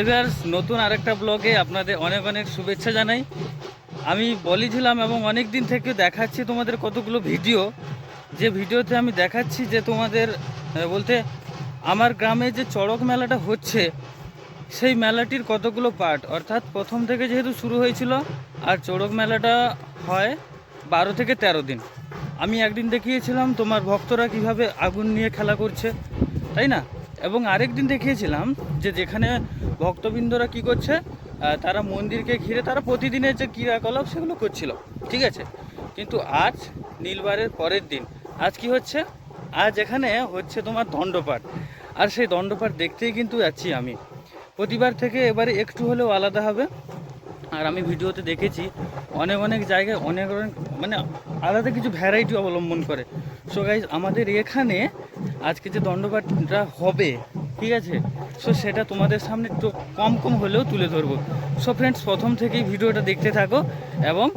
Hello viewers, নতুন আরেকটা ব্লগে আপনাদের অনেক অনেক শুভেচ্ছা জানাই। আমি বলেছিলাম এবং অনেক দিন থেকে দেখাচ্ছি তোমাদের কতগুলো ভিডিও, যে ভিডিওতে আমি দেখাচ্ছি যে তোমাদের বলতে আমার গ্রামে যে চড়ক মেলাটা হচ্ছে সেই মেলাটির কতগুলো পার্ট, অর্থাৎ প্রথম থেকে যেহেতু শুরু হয়েছিল আর চড়ক মেলাটা হয় 12 থেকে 13 দিন। আমি একদিন দেখিয়েছিলাম তোমার ভক্তরা কিভাবে আগুন নিয়ে খেলা করছে, তাই না? এবং আরেক দিন দেখিয়েছিলাম যে যেখানে ভক্তবৃন্দরা কি করছে, তারা মন্দিরকে ঘিরে তারা প্রতিদিনের যে ক্রিয়াকলাপ সেগুলো করছিল, ঠিক আছে। কিন্তু আজ নীলবারের পরের দিন আজ কি হচ্ছে, আজ এখানে হচ্ছে তোমার দণ্ডপাঠ। আর সেই দণ্ডপাঠ দেখতেই কিন্তু যাচ্ছি আমি। প্রতিবার থেকে এবারে একটু হলেও আলাদা হবে। আর আমি ভিডিওতে দেখেছি অনেক অনেক জায়গায় অনেক অনেক মানে আলাদা কিছু ভ্যারাইটি অবলম্বন করে। সো গাইজ, আমাদের এখানে আজকে যে দণ্ডপাঠটা হবে, ঠিক আছে, সো সেটা তোমাদের সামনে একটু কম কম হলেও তুলে ধরবো। সো ফ্রেন্ডস, প্রথম থেকেই ভিডিওটা দেখতে থাকো এবং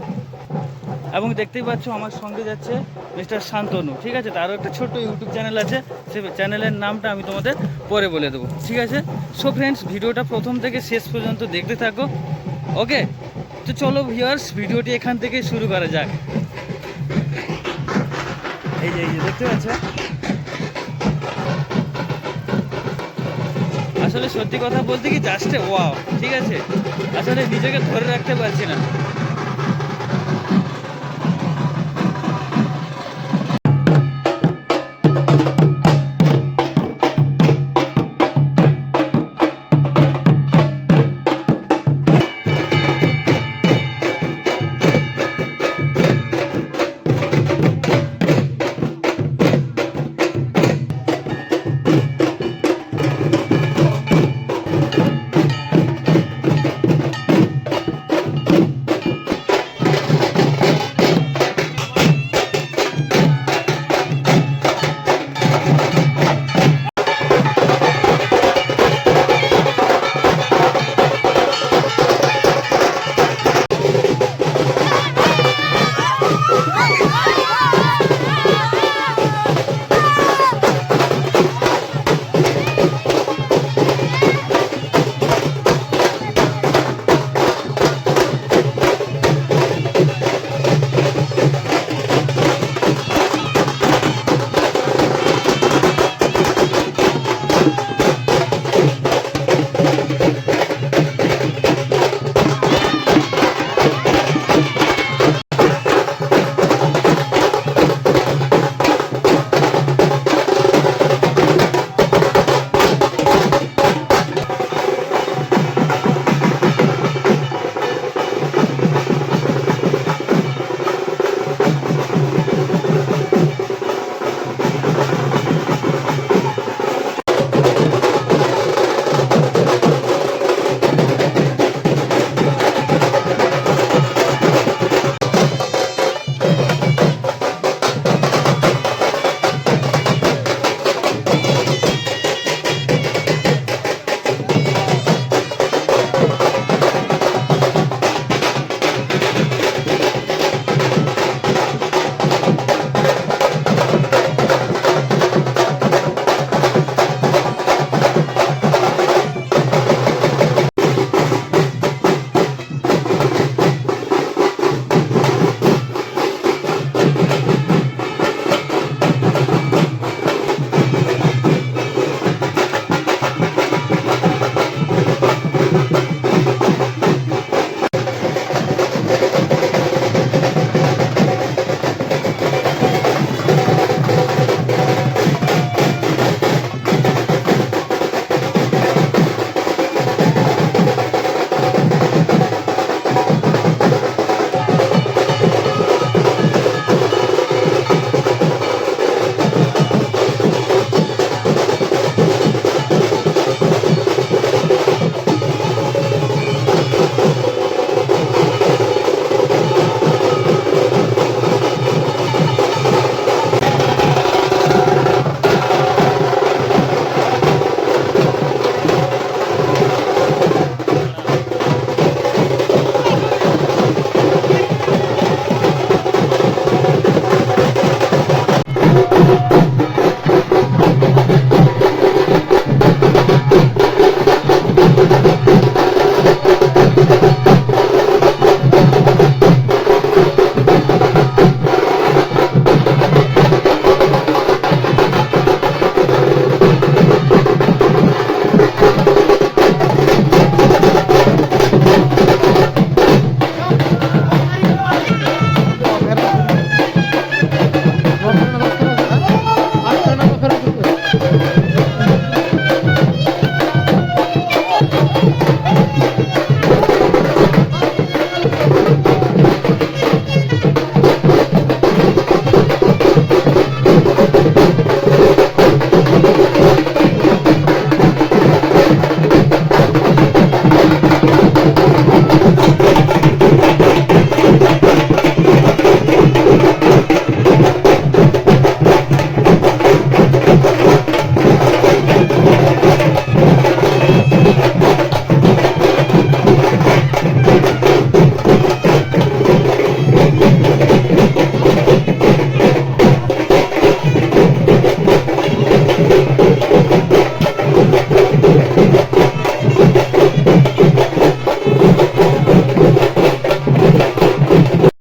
এবং দেখতেই পাচ্ছ আমার সঙ্গে যাচ্ছে মিস্টার শান্তনু, ঠিক আছে। তারও একটা ছোট্ট ইউটিউব চ্যানেল আছে, সে চ্যানেলের নামটা আমি তোমাদের পরে বলে দেবো, ঠিক আছে। সো ফ্রেন্ডস, ভিডিওটা প্রথম থেকে শেষ পর্যন্ত দেখতে থাকো, ওকে। তো চলো ভিউয়ার্স, ভিডিওটি এখান থেকে শুরু করা যাক। এই যে দেখতে পাচ্ছ, আসলে সত্যি কথা বলতে কি জাস্ট ওয়াও, ঠিক আছে। আসলে নিজেকে ধরে রাখতে পারছি না।